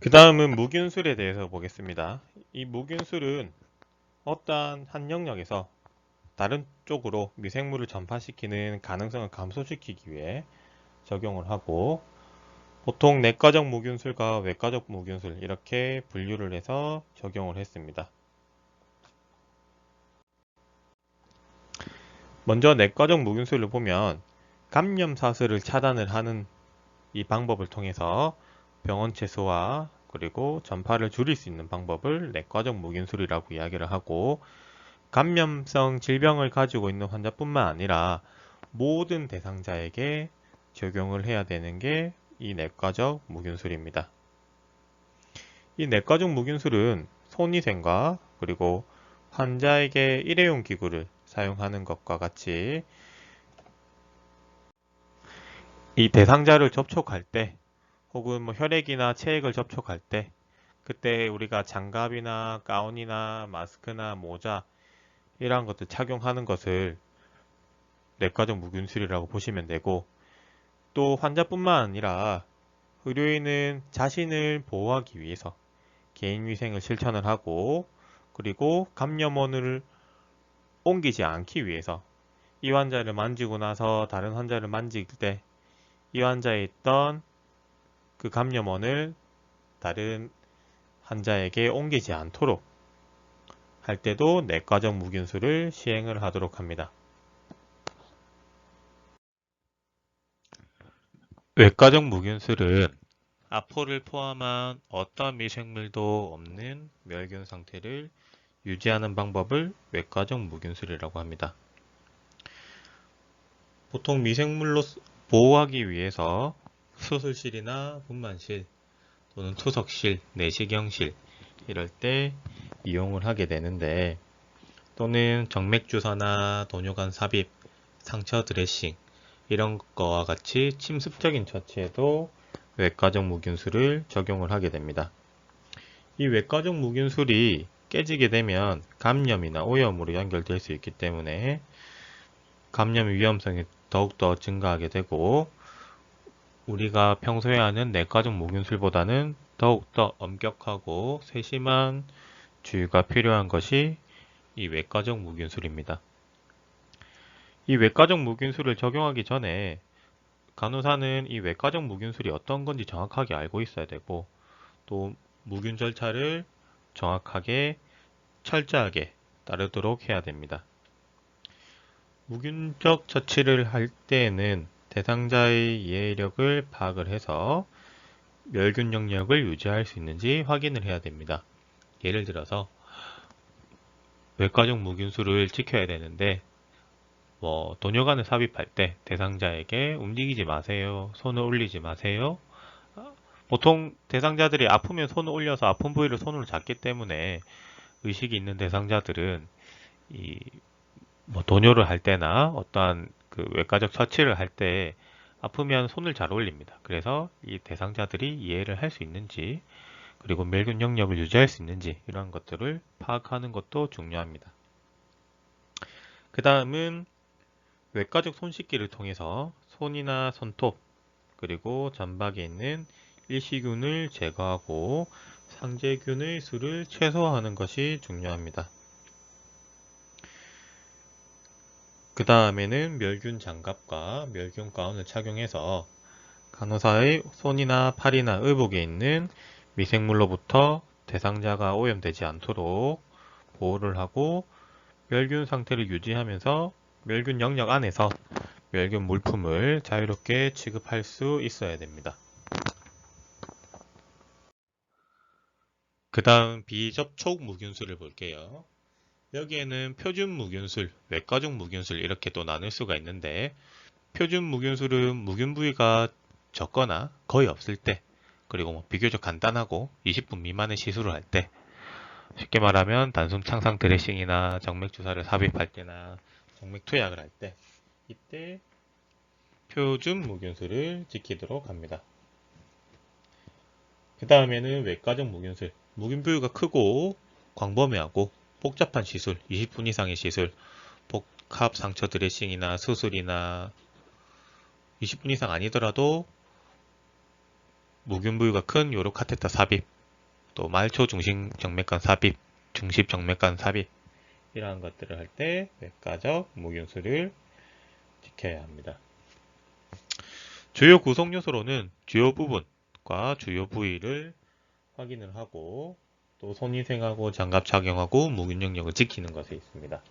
그 다음은 무균술에 대해서 보겠습니다. 이 무균술은 어떠한 한 영역에서 다른 쪽으로 미생물을 전파시키는 가능성을 감소시키기 위해 적용을 하고, 보통 내과적 무균술과 외과적 무균술 이렇게 분류를 해서 적용을 했습니다. 먼저 내과적 무균술을 보면 감염 사슬을 차단을 하는 이 방법을 통해서 병원 최소화 그리고 전파를 줄일 수 있는 방법을 내과적 무균술이라고 이야기를 하고, 감염성 질병을 가지고 있는 환자뿐만 아니라 모든 대상자에게 적용을 해야 되는 게 이 내과적 무균술입니다. 이 내과적 무균술은 손위생과 그리고 환자에게 일회용 기구를 사용하는 것과 같이 이 대상자를 접촉할 때 혹은 혈액이나 체액을 접촉할 때, 그때 우리가 장갑이나 가운이나 마스크나 모자 이러한 것들 착용하는 것을 내과적 무균술이라고 보시면 되고, 또 환자뿐만 아니라 의료인은 자신을 보호하기 위해서 개인위생을 실천을 하고, 그리고 감염원을 옮기지 않기 위해서 이 환자를 만지고 나서 다른 환자를 만질 때 이 환자에 있던 그 감염원을 다른 환자에게 옮기지 않도록 할 때도 내과적 무균술을 시행을 하도록 합니다. 외과적 무균술은 아포를 포함한 어떤 미생물도 없는 멸균 상태를 유지하는 방법을 외과적 무균술이라고 합니다. 보통 미생물로 보호하기 위해서 수술실이나 분만실 또는 투석실, 내시경실 이럴 때 이용을 하게 되는데, 또는 정맥주사나 돈요관 삽입, 상처 드레싱 이런 거와 같이 침습적인 처치에도 외과적 무균술을 적용을 하게 됩니다. 이 외과적 무균술이 깨지게 되면 감염이나 오염으로 연결될 수 있기 때문에 감염 위험성이 더욱더 증가하게 되고, 우리가 평소에 하는 내과적 무균술보다는 더욱더 엄격하고 세심한 주의가 필요한 것이 이 외과적 무균술입니다. 이 외과적 무균술을 적용하기 전에 간호사는 이 외과적 무균술이 어떤 건지 정확하게 알고 있어야 되고, 또 무균 절차를 정확하게 철저하게 따르도록 해야 됩니다. 무균적 처치를 할 때에는 대상자의 이해력을 파악을 해서 멸균 영역을 유지할 수 있는지 확인을 해야 됩니다. 예를 들어서 외과적 무균술을 지켜야 되는데, 돈요관을 삽입할 때 대상자에게 움직이지 마세요, 손을 올리지 마세요. 보통 대상자들이 아프면 손을 올려서 아픈 부위를 손으로 잡기 때문에 의식이 있는 대상자들은 이 돈요를 할 때나 어떠한 그 외과적 처치를 할 때 아프면 손을 잘 올립니다. 그래서 이 대상자들이 이해를 할 수 있는지, 그리고 멸균 영역을 유지할 수 있는지 이런 것들을 파악하는 것도 중요합니다. 그 다음은 외과적 손 씻기를 통해서 손이나 손톱 그리고 점박에 있는 일시균을 제거하고 상재균의 수를 최소화하는 것이 중요합니다. 그 다음에는 멸균 장갑과 멸균 가운을 착용해서 간호사의 손이나 팔이나 의복에 있는 미생물로부터 대상자가 오염되지 않도록 보호를 하고, 멸균 상태를 유지하면서 멸균 영역 안에서 멸균 물품을 자유롭게 취급할 수 있어야 됩니다. 그 다음 비접촉 무균술을 볼게요. 여기에는 표준 무균술, 외과적 무균술 이렇게 또 나눌 수가 있는데, 표준 무균술은 무균 부위가 적거나 거의 없을 때, 그리고 비교적 간단하고 20분 미만의 시술을 할 때, 쉽게 말하면 단순 창상 드레싱이나 정맥 주사를 삽입할 때나 정맥 투약을 할 때, 이때 표준 무균술을 지키도록 합니다. 그 다음에는 외과적 무균술, 무균 부위가 크고 광범위하고 복잡한 시술, 20분 이상의 시술, 복합 상처 드레싱이나 수술이나 20분 이상 아니더라도 무균 부위가 큰 요로 카테터 삽입, 또 말초 중심 정맥관 삽입, 중심 정맥관 삽입 이러한 것들을 할 때 외과적 무균수를 지켜야 합니다. 주요 구성 요소로는 주요 부분과 주요 부위를 확인을 하고 또 손위생하고 장갑 착용하고 무균 영역을 지키는 것에 있습니다.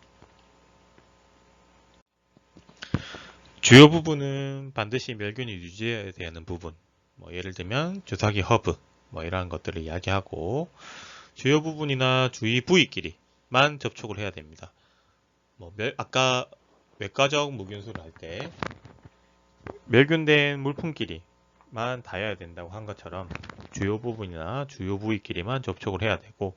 주요 부분은 반드시 멸균이 유지해야 되는 부분, 예를 들면 주사기 허브, 이러한 것들을 이야기하고 주요 부분이나 주위 부위끼리만 접촉을 해야 됩니다. 아까 외과적 무균수를 할 때 멸균된 물품끼리만 닿아야 된다고 한 것처럼 주요 부분이나 주요 부위끼리만 접촉을 해야 되고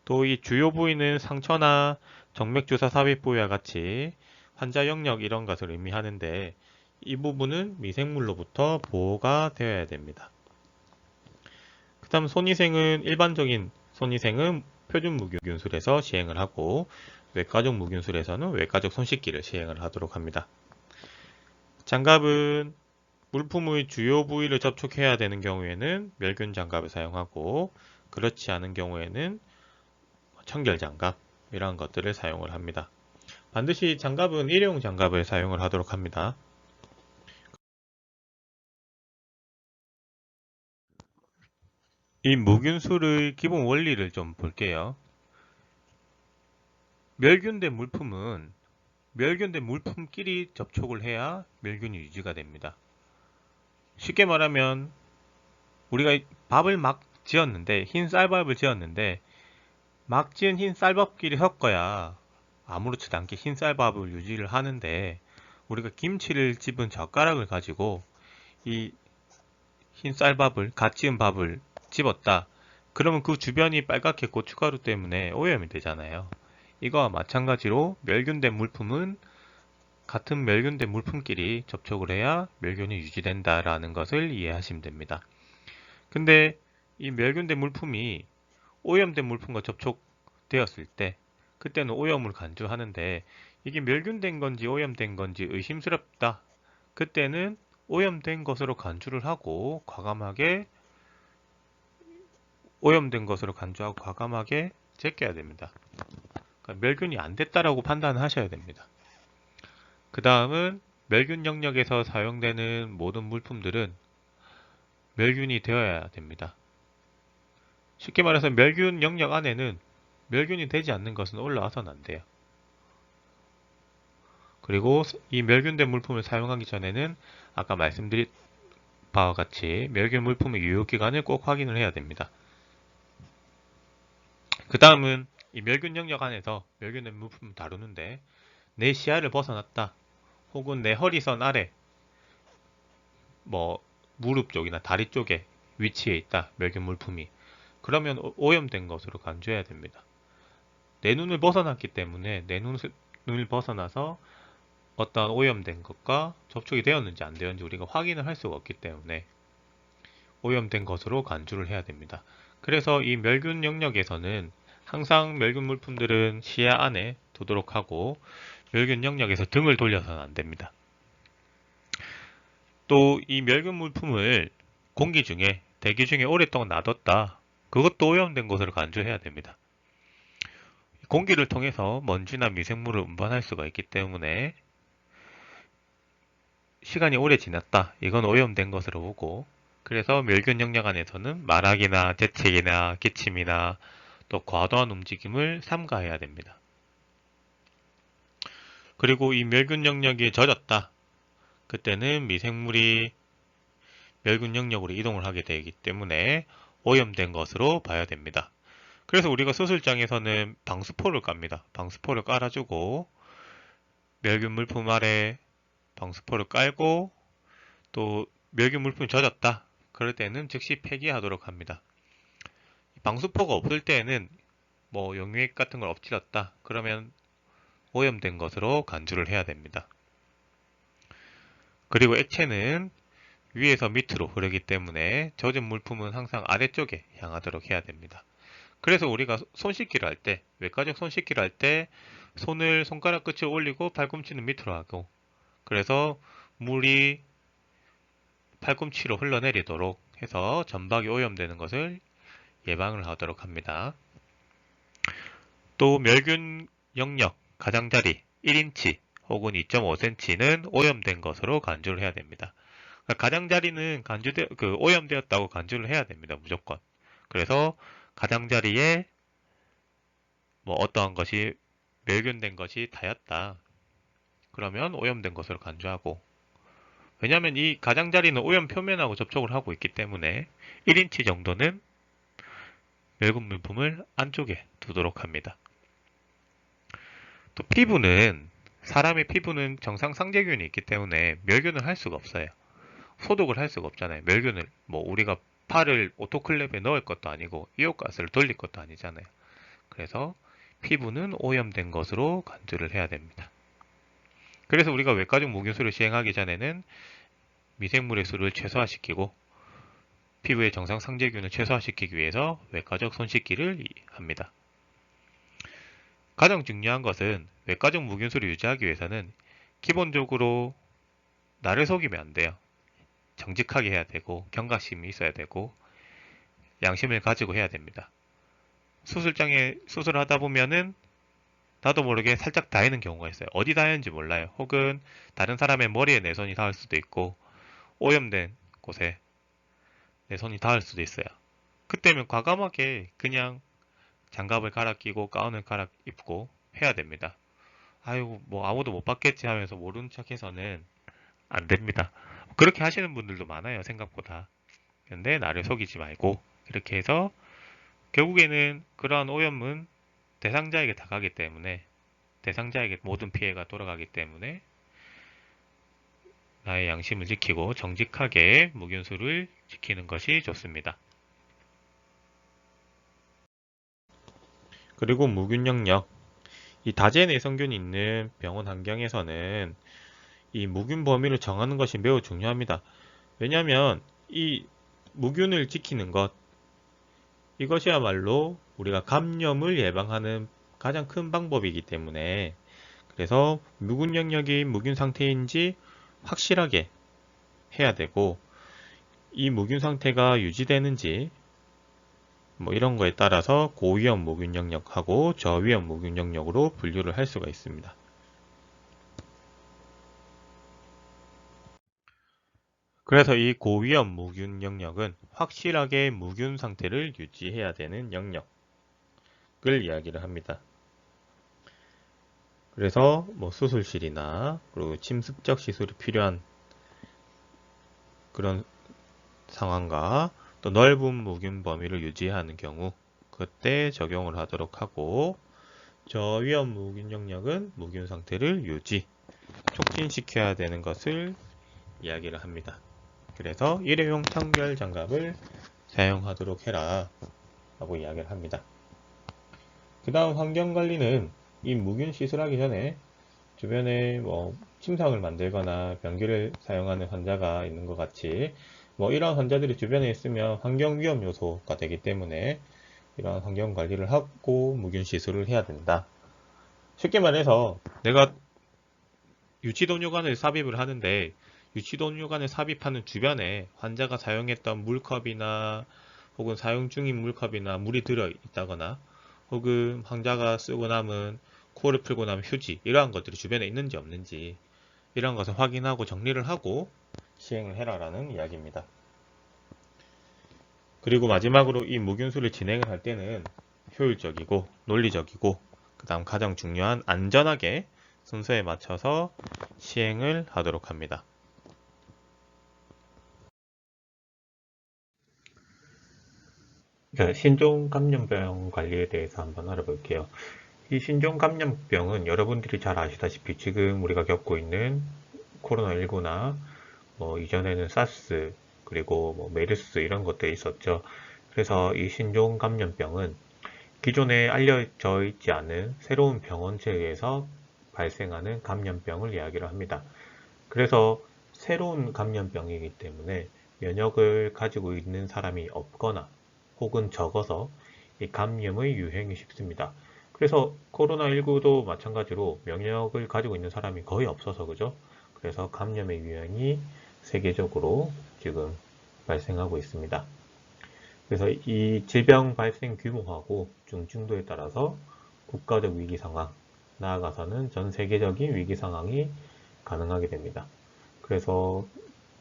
또 이 주요 부위는 상처나 정맥주사 삽입 부위와 같이 환자 영역 이런 것을 의미하는데 이 부분은 미생물로부터 보호가 되어야 됩니다. 그 다음 손위생은 일반적인 손위생은 표준 무균술에서 시행을 하고 외과적 무균술에서는 외과적 손씻기를 시행을 하도록 합니다. 장갑은 물품의 주요 부위를 접촉해야 되는 경우에는 멸균 장갑을 사용하고 그렇지 않은 경우에는 청결 장갑 이러한 것들을 사용을 합니다. 반드시 장갑은 일회용 장갑을 사용을 하도록 합니다. 이 무균술의 기본 원리를 좀 볼게요. 멸균된 물품은 멸균된 물품끼리 접촉을 해야 멸균이 유지가 됩니다. 쉽게 말하면 우리가 밥을 막 지었는데 흰 쌀밥을 지었는데 막 지은 흰 쌀밥끼리 섞어야 아무렇지도 않게 흰 쌀밥을 유지를 하는데 우리가 김치를 집은 젓가락을 가지고 이 흰 쌀밥을 갓 지은 밥을 집었다. 그러면 그 주변이 빨갛게 고춧가루 때문에 오염이 되잖아요. 이거와 마찬가지로 멸균된 물품은 같은 멸균된 물품끼리 접촉을 해야 멸균이 유지된다라는 것을 이해하시면 됩니다. 근데 이 멸균된 물품이 오염된 물품과 접촉되었을 때 그때는 오염을 간주하는데 이게 멸균된 건지 오염된 건지 의심스럽다. 그때는 오염된 것으로 간주를 하고 과감하게 오염된 것으로 간주하고 과감하게 제껴야 됩니다. 그러니까 멸균이 안 됐다라고 판단하셔야 됩니다. 그 다음은 멸균 영역에서 사용되는 모든 물품들은 멸균이 되어야 됩니다. 쉽게 말해서 멸균 영역 안에는 멸균이 되지 않는 것은 올라와서는 안 돼요. 그리고 이 멸균된 물품을 사용하기 전에는 아까 말씀드린 바와 같이 멸균 물품의 유효기간을 꼭 확인을 해야 됩니다. 그 다음은 이 멸균 영역 안에서 멸균된 물품을 다루는데 내 시야를 벗어났다 혹은 내 허리선 아래 무릎 쪽이나 다리 쪽에 위치해 있다 멸균 물품이 그러면 오염된 것으로 간주해야 됩니다. 내 눈을 벗어났기 때문에 내 눈을 벗어나서 어떤 오염된 것과 접촉이 되었는지 안 되었는지 우리가 확인을 할 수가 없기 때문에 오염된 것으로 간주를 해야 됩니다. 그래서 이 멸균 영역에서는 항상 멸균 물품들은 시야 안에 두도록 하고 멸균 영역에서 등을 돌려서는 안 됩니다. 또 이 멸균 물품을 공기 중에 대기 중에 오랫동안 놔뒀다. 그것도 오염된 것으로 간주해야 됩니다. 공기를 통해서 먼지나 미생물을 운반할 수가 있기 때문에 시간이 오래 지났다. 이건 오염된 것으로 보고 그래서 멸균 영역 안에서는 말하기나 재채기나 기침이나 또 과도한 움직임을 삼가해야 됩니다. 그리고 이 멸균 영역이 젖었다. 그때는 미생물이 멸균 영역으로 이동을 하게 되기 때문에 오염된 것으로 봐야 됩니다. 그래서 우리가 수술장에서는 방수포를 깝니다. 방수포를 깔아주고 멸균 물품 아래 방수포를 깔고 또 멸균 물품이 젖었다. 그럴 때는 즉시 폐기하도록 합니다. 방수포가 없을 때에는 용액 같은 걸 엎질렀다. 그러면 오염된 것으로 간주를 해야 됩니다. 그리고 액체는 위에서 밑으로 흐르기 때문에 젖은 물품은 항상 아래쪽에 향하도록 해야 됩니다. 그래서 우리가 손 씻기를 할 때, 외과적 손 씻기를 할 때 손을 손가락 끝을 올리고 팔꿈치는 밑으로 하고 그래서 물이 팔꿈치로 흘러내리도록 해서 점박이 오염되는 것을 예방을 하도록 합니다. 또 멸균 영역 가장자리 1인치 혹은 2.5cm는 오염된 것으로 간주를 해야 됩니다. 그러니까 가장자리는 오염되었다고 간주를 해야 됩니다. 무조건. 그래서 가장자리에 뭐 어떠한 것이 멸균된 것이 닿았다. 그러면 오염된 것으로 간주하고, 왜냐하면 이 가장자리는 오염 표면하고 접촉을 하고 있기 때문에 1인치 정도는 멸균 물품을 안쪽에 두도록 합니다. 또 사람의 피부는 정상 상재균이 있기 때문에 멸균을 할 수가 없어요. 소독을 할 수가 없잖아요. 멸균을 뭐 우리가 팔을 오토클랩에 넣을 것도 아니고 이온가스를 돌릴 것도 아니잖아요. 그래서 피부는 오염된 것으로 간주를 해야 됩니다. 그래서 우리가 외과적 무균수를 시행하기 전에는 미생물의 수를 최소화시키고 피부의 정상 상재균을 최소화시키기 위해서 외과적 손 씻기를 합니다. 가장 중요한 것은 외과적 무균수를 유지하기 위해서는 기본적으로 나를 속이면 안 돼요. 정직하게 해야 되고 경각심이 있어야 되고 양심을 가지고 해야 됩니다. 수술장에 수술을 하다 보면은 나도 모르게 살짝 닿이는 경우가 있어요. 어디 닿였는지 몰라요. 혹은 다른 사람의 머리에 내 손이 닿을 수도 있고 오염된 곳에 내 손이 닿을 수도 있어요. 그때면 과감하게 그냥 장갑을 갈아 끼고 가운을 갈아 입고 해야 됩니다. 아이고 뭐 아무도 못 봤겠지 하면서 모르는 척해서는 안 됩니다. 그렇게 하시는 분들도 많아요. 생각보다. 근데 나를 속이지 말고 이렇게 해서 결국에는 그러한 오염은 대상자에게 다 가기 때문에 대상자에게 모든 피해가 돌아가기 때문에 나의 양심을 지키고 정직하게 무균수를 지키는 것이 좋습니다. 그리고 무균 영역, 이 다제 내성균이 있는 병원 환경에서는 이 무균 범위를 정하는 것이 매우 중요합니다. 왜냐하면 이 무균을 지키는 것, 이것이야말로 우리가 감염을 예방하는 가장 큰 방법이기 때문에, 그래서 무균 영역이 무균 상태인지 확실하게 해야 되고, 이 무균 상태가 유지되는지 뭐 이런 거에 따라서 고위험 무균 영역하고 저위험 무균 영역으로 분류를 할 수가 있습니다. 그래서 이 고위험 무균 영역은 확실하게 무균 상태를 유지해야 되는 영역을 이야기를 합니다. 그래서 뭐 수술실이나 그리고 침습적 시술이 필요한 그런 상황과 또 넓은 무균 범위를 유지하는 경우 그때 적용을 하도록 하고, 저위험 무균 영역은 무균 상태를 촉진시켜야 되는 것을 이야기를 합니다. 그래서 일회용 청결 장갑을 사용하도록 해라 라고 이야기를 합니다. 그 다음 환경관리는 이 무균 시술하기 전에 주변에 뭐 침상을 만들거나 변기를 사용하는 환자가 있는 것 같이 뭐 이러한 환자들이 주변에 있으면 환경 위험 요소가 되기 때문에 이러한 환경 관리를 하고 무균 시술을 해야 된다. 쉽게 말해서 내가 유치도뇨관을 삽입을 하는데 유치도뇨관을 삽입하는 주변에 환자가 사용했던 물컵이나 혹은 사용 중인 물컵이나 물이 들어 있다거나 혹은 환자가 쓰고 남은 코를 풀고 남은 휴지 이러한 것들이 주변에 있는지 없는지 이러한 것을 확인하고 정리를 하고 시행을 해라라는 이야기입니다. 그리고 마지막으로 이 무균수를 진행을 할 때는 효율적이고 논리적이고 그 다음 가장 중요한 안전하게 순서에 맞춰서 시행을 하도록 합니다. 자, 신종감염병 관리에 대해서 한번 알아볼게요. 이 신종감염병은 여러분들이 잘 아시다시피 지금 우리가 겪고 있는 코로나19나 뭐 이전에는 사스 그리고 뭐 메르스 이런 것들이 있었죠. 그래서 이 신종감염병은 기존에 알려져 있지 않은 새로운 병원체에 의해서 발생하는 감염병을 이야기를 합니다. 그래서 새로운 감염병이기 때문에 면역을 가지고 있는 사람이 없거나 혹은 적어서 이 감염의 유행이 쉽습니다. 그래서 코로나19도 마찬가지로 면역을 가지고 있는 사람이 거의 없어서 그죠? 그래서 감염의 유행이 세계적으로 지금 발생하고 있습니다. 그래서 이 질병 발생 규모하고 중증도에 따라서 국가적 위기 상황, 나아가서는 전 세계적인 위기 상황이 가능하게 됩니다. 그래서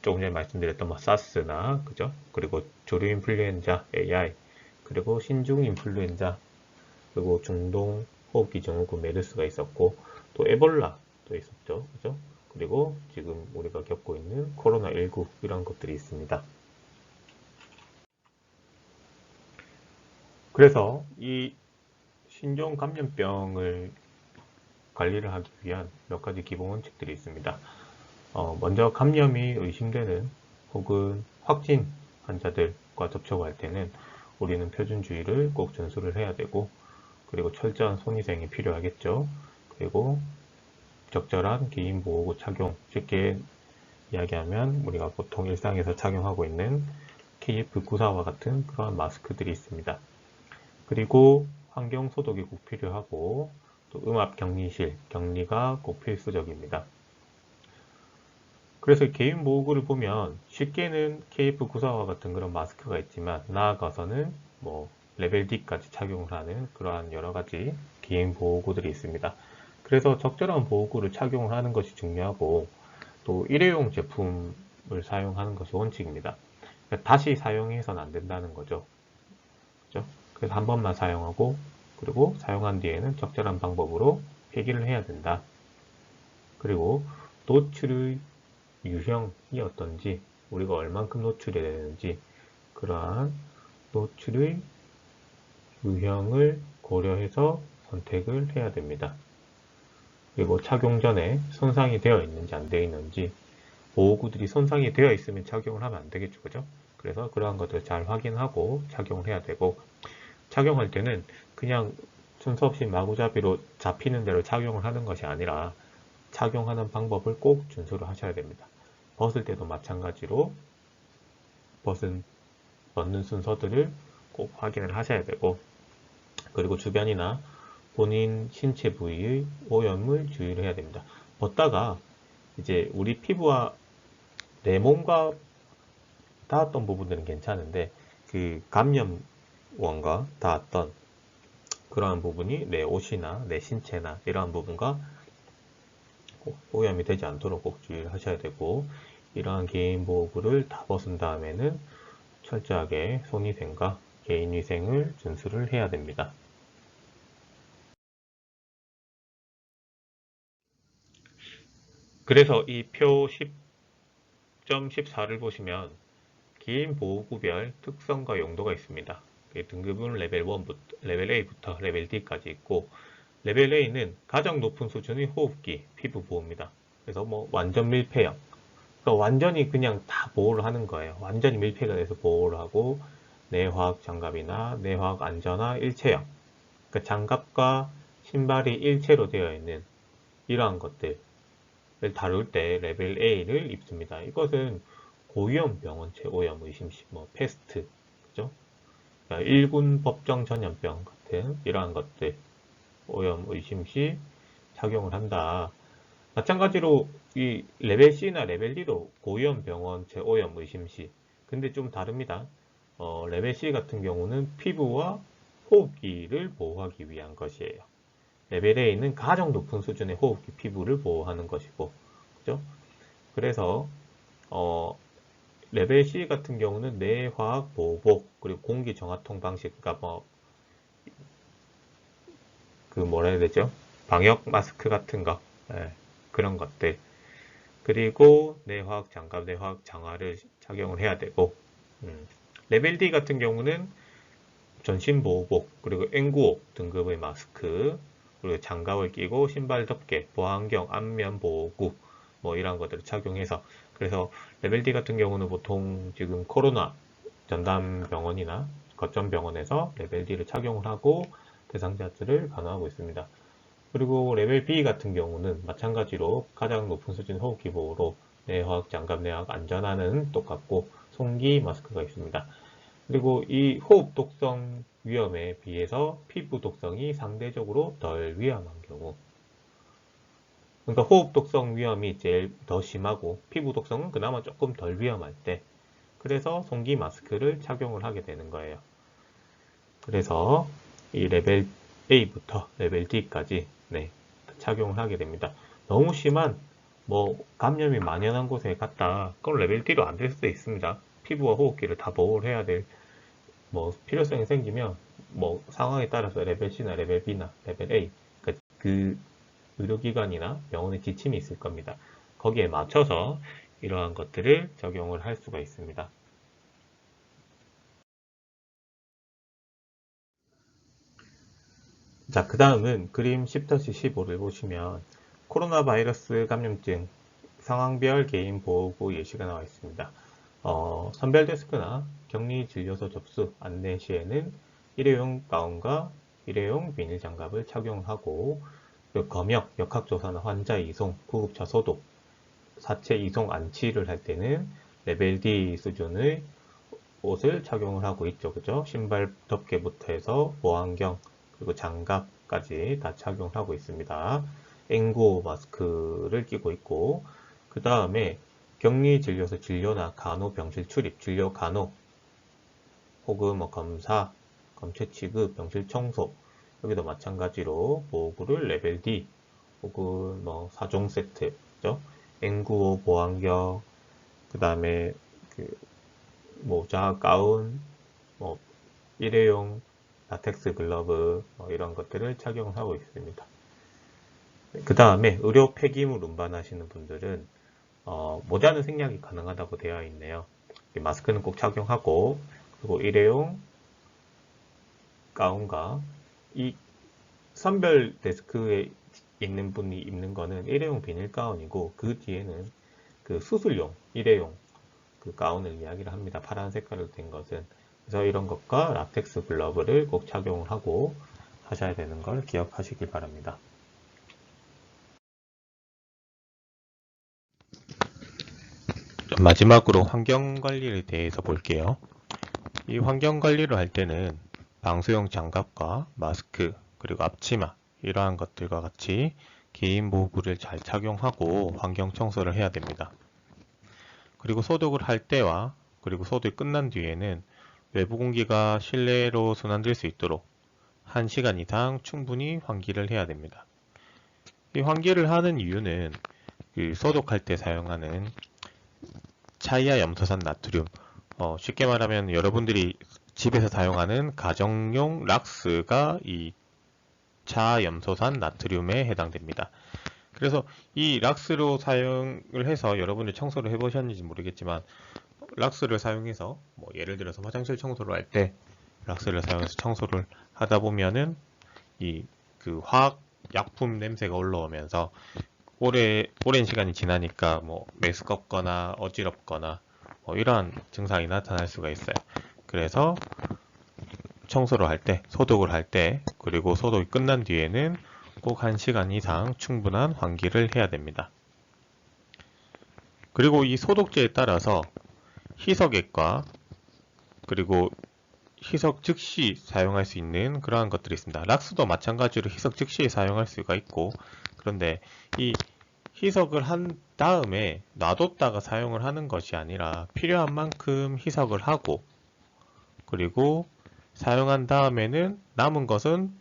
조금 전에 말씀드렸던 사스나 그죠? 그리고 조류 인플루엔자 AI, 그리고 신종 인플루엔자, 그리고 중동 호흡기 증후군 메르스가 있었고, 또 에볼라도 있었죠. 그죠? 그리고 지금 우리가 겪고 있는 코로나19 이런 것들이 있습니다. 그래서 이 신종 감염병을 관리를 하기 위한 몇 가지 기본 원칙들이 있습니다. 먼저 감염이 의심되는 혹은 확진 환자들과 접촉할 때는 우리는 표준주의를 꼭 준수를 해야 되고, 그리고 철저한 손위생이 필요하겠죠. 그리고 적절한 개인보호구 착용, 쉽게 이야기하면 우리가 보통 일상에서 착용하고 있는 KF94와 같은 그러한 마스크들이 있습니다. 그리고 환경 소독이 꼭 필요하고, 또 음압 격리실, 격리가 꼭 필수적입니다. 그래서 개인 보호구를 보면 쉽게는 KF94와 같은 그런 마스크가 있지만, 나아가서는 레벨 D까지 착용을 하는 그러한 여러 가지 개인 보호구들이 있습니다. 그래서 적절한 보호구를 착용을 하는 것이 중요하고, 또 일회용 제품을 사용하는 것이 원칙입니다. 다시 사용해서는 안 된다는 거죠. 그죠? 그래서 한 번만 사용하고, 그리고 사용한 뒤에는 적절한 방법으로 폐기를 해야 된다. 그리고 노출의 유형이 어떤지, 우리가 얼만큼 노출이 되는지, 그러한 노출의 유형을 고려해서 선택을 해야 됩니다. 그리고 착용 전에 손상이 되어 있는지 안 되어 있는지, 보호구들이 손상이 되어 있으면 착용을 하면 안 되겠죠. 그죠? 그래서 그러한 것들을 잘 확인하고 착용을 해야 되고, 착용할 때는 그냥 순서 없이 마구잡이로 잡히는 대로 착용을 하는 것이 아니라 착용하는 방법을 꼭 준수를 하셔야 됩니다. 벗을 때도 마찬가지로 벗는 순서들을 꼭 확인을 하셔야 되고, 그리고 주변이나 본인 신체 부위의 오염을 주의를 해야 됩니다. 벗다가 이제 우리 피부와 내 몸과 닿았던 부분들은 괜찮은데, 그 감염원과 닿았던 그러한 부분이 내 옷이나 내 신체나 이러한 부분과 오염이 되지 않도록 꼭 주의를 하셔야 되고, 이러한 개인 보호구를 다 벗은 다음에는 철저하게 손위생과 개인위생을 준수를 해야 됩니다. 그래서 이 표 10.14를 보시면 개인 보호구별 특성과 용도가 있습니다. 등급은 레벨 1부터, 레벨 A부터 레벨 D까지 있고, 레벨 A는 가장 높은 수준의 호흡기, 피부 보호입니다. 그래서 완전 밀폐형. 그러니까 완전히 그냥 다 보호를 하는 거예요. 완전히 밀폐가 돼서 보호를 하고, 내화학 장갑이나 내화학 안전화 일체형. 그러니까 장갑과 신발이 일체로 되어 있는 이러한 것들을 다룰 때 레벨 A를 입습니다. 이것은 고위험 병원체 오염 의심 시, 패스트, 그죠? 그러니까 1군 법정 전염병 같은 이러한 것들 오염 의심 시 착용을 한다. 마찬가지로 이 레벨 C나 레벨 D도 고위험 병원체 오염 의심 시, 근데 좀 다릅니다. 레벨 C 같은 경우는 피부와 호흡기를 보호하기 위한 것이에요. 레벨 A는 가장 높은 수준의 호흡기 피부를 보호하는 것이고, 그죠? 그래서 레벨 C 같은 경우는 내화학 보호복, 그리고 공기 정화통 방식, 그러니까 뭐라 해야 되죠? 방역 마스크 같은 거, 예, 그런 것들. 그리고 내화학 장갑, 내화학 장화를 착용을 해야 되고, 레벨 D 같은 경우는 전신 보호복, 그리고 N95 등급의 마스크, 그리고 장갑을 끼고 신발 덮개, 보안경, 안면 보호구, 이런 것들을 착용해서, 그래서 레벨 D 같은 경우는 보통 지금 코로나 전담 병원이나 거점 병원에서 레벨 D를 착용을 하고 대상자들을 간호하고 있습니다. 그리고 레벨 B 같은 경우는 마찬가지로 가장 높은 수준 호흡기 보호로 내화학 장갑, 내화학 안전화는 똑같고 송기 마스크가 있습니다. 그리고 이 호흡 독성 위험에 비해서 피부 독성이 상대적으로 덜 위험한 경우, 그러니까 호흡 독성 위험이 제일 더 심하고 피부 독성은 그나마 조금 덜 위험할 때, 그래서 송기 마스크를 착용을 하게 되는 거예요. 그래서 이 레벨 A부터 레벨 D까지 착용을 하게 됩니다. 너무 심한 감염이 만연한 곳에 갔다 그럼 레벨 D로 안 될 수도 있습니다. 피부와 호흡기를 다 보호를 해야 될 필요성이 생기면 상황에 따라서 레벨 C나 레벨 B나 레벨 A 그 의료기관이나 병원의 지침이 있을 겁니다. 거기에 맞춰서 이러한 것들을 적용을 할 수가 있습니다. 자, 그 다음은 그림 10-15를 보시면 코로나 바이러스 감염증 상황별 개인 보호구 예시가 나와 있습니다. 선별 데스크나 격리 진료소 접수 안내 시에는 일회용 가운과 일회용 비닐 장갑을 착용하고 검역, 역학조사나 환자 이송, 구급차 소독, 사체 이송 안치를 할 때는 레벨 D 수준의 옷을 착용을 하고 있죠. 그죠? 신발 덮개부터 해서 보안경, 그리고 장갑까지 다 착용을 하고 있습니다. N95 마스크를 끼고 있고, 그 다음에 격리 진료소 진료나 간호 병실 출입, 진료 간호, 혹은 검사, 검체 취급, 병실 청소, 여기도 마찬가지로 보호구를 레벨 D, 혹은 4종 세트, 그죠? N95 보안경, 그 다음에 모자, 가운, 뭐 일회용 라텍스 글러브 이런 것들을 착용하고 있습니다. 그 다음에 의료 폐기물 운반하시는 분들은 모자는 생략이 가능하다고 되어 있네요. 마스크는 꼭 착용하고 그리고 일회용 가운과 이 선별 데스크에 있는 분이 입는 거는 일회용 비닐 가운이고 그 뒤에는 그 수술용 일회용 그 가운을 이야기를 합니다. 파란 색깔로 된 것은. 그래서 이런 것과 라텍스 글러브를 꼭 착용을 하고 하셔야 되는 걸 기억하시길 바랍니다. 마지막으로 환경관리에 대해서 볼게요. 이 환경관리를 할 때는 방수용 장갑과 마스크, 그리고 앞치마 이러한 것들과 같이 개인 보호구를 잘 착용하고 환경 청소를 해야 됩니다. 그리고 소독을 할 때와 그리고 소독이 끝난 뒤에는 외부 공기가 실내로 순환될 수 있도록 1시간 이상 충분히 환기를 해야 됩니다. 이 환기를 하는 이유는 소독할 때 사용하는 차이아 염소산 나트륨, 쉽게 말하면 여러분들이 집에서 사용하는 가정용 락스가 이 차염소산 나트륨에 해당됩니다. 그래서 이 락스로 사용을 해서 여러분들 청소를 해보셨는지 모르겠지만 락스를 사용해서 예를 들어서 화장실 청소를 할 때 락스를 사용해서 청소를 하다 보면은 이 화학 약품 냄새가 올라오면서 오랜 시간이 지나니까 메스껍거나 어지럽거나 이러한 증상이 나타날 수가 있어요. 그래서 청소를 할 때, 소독을 할 때, 그리고 소독이 끝난 뒤에는 꼭 1시간 이상 충분한 환기를 해야 됩니다. 그리고 이 소독제에 따라서 희석액과 그리고 희석 즉시 사용할 수 있는 그러한 것들이 있습니다. 락스도 마찬가지로 희석 즉시 사용할 수가 있고, 그런데 이 희석을 한 다음에 놔뒀다가 사용을 하는 것이 아니라 필요한 만큼 희석을 하고 그리고 사용한 다음에는 남은 것은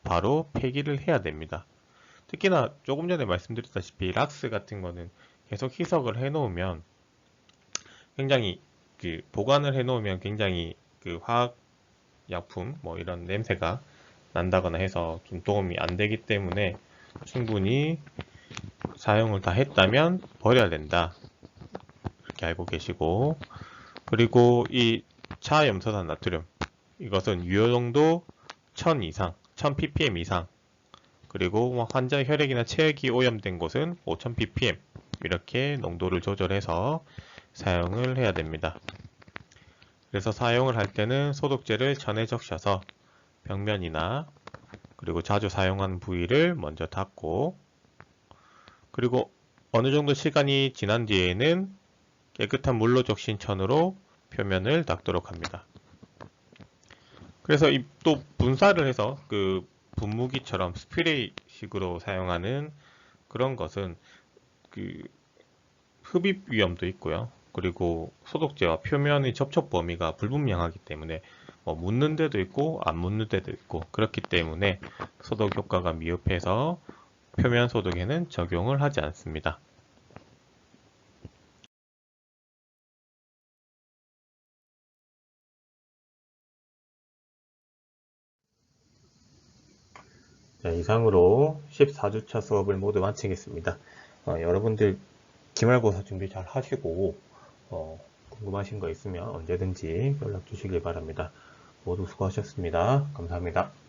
바로 폐기를 해야 됩니다. 특히나 조금 전에 말씀드렸다시피 락스 같은 거는 계속 희석을 해 놓으면 굉장히 보관을 해 놓으면 굉장히 화학 약품 이런 냄새가 난다거나 해서 좀 도움이 안 되기 때문에 충분히 사용을 다 했다면 버려야 된다. 이렇게 알고 계시고, 그리고 이 차염소산 나트륨 이것은 유효농도 1000 이상, 1000ppm 이상, 그리고 환자 혈액이나 체액이 오염된 곳은 5000ppm 이렇게 농도를 조절해서 사용을 해야 됩니다. 그래서 사용을 할 때는 소독제를 천에 적셔서 벽면이나 그리고 자주 사용한 부위를 먼저 닦고 그리고 어느 정도 시간이 지난 뒤에는 깨끗한 물로 적신 천으로 표면을 닦도록 합니다. 그래서 또 분사를 해서 분무기처럼 스프레이식으로 사용하는 그런 것은 흡입 위험도 있고요. 그리고 소독제와 표면의 접촉 범위가 불분명하기 때문에 묻는 데도 있고 안 묻는 데도 있고 그렇기 때문에 소독 효과가 미흡해서 표면 소독에는 적용을 하지 않습니다. 자, 이상으로 14주차 수업을 모두 마치겠습니다. 여러분들 기말고사 준비 잘 하시고 궁금하신 거 있으면 언제든지 연락 주시길 바랍니다. 모두 수고하셨습니다. 감사합니다.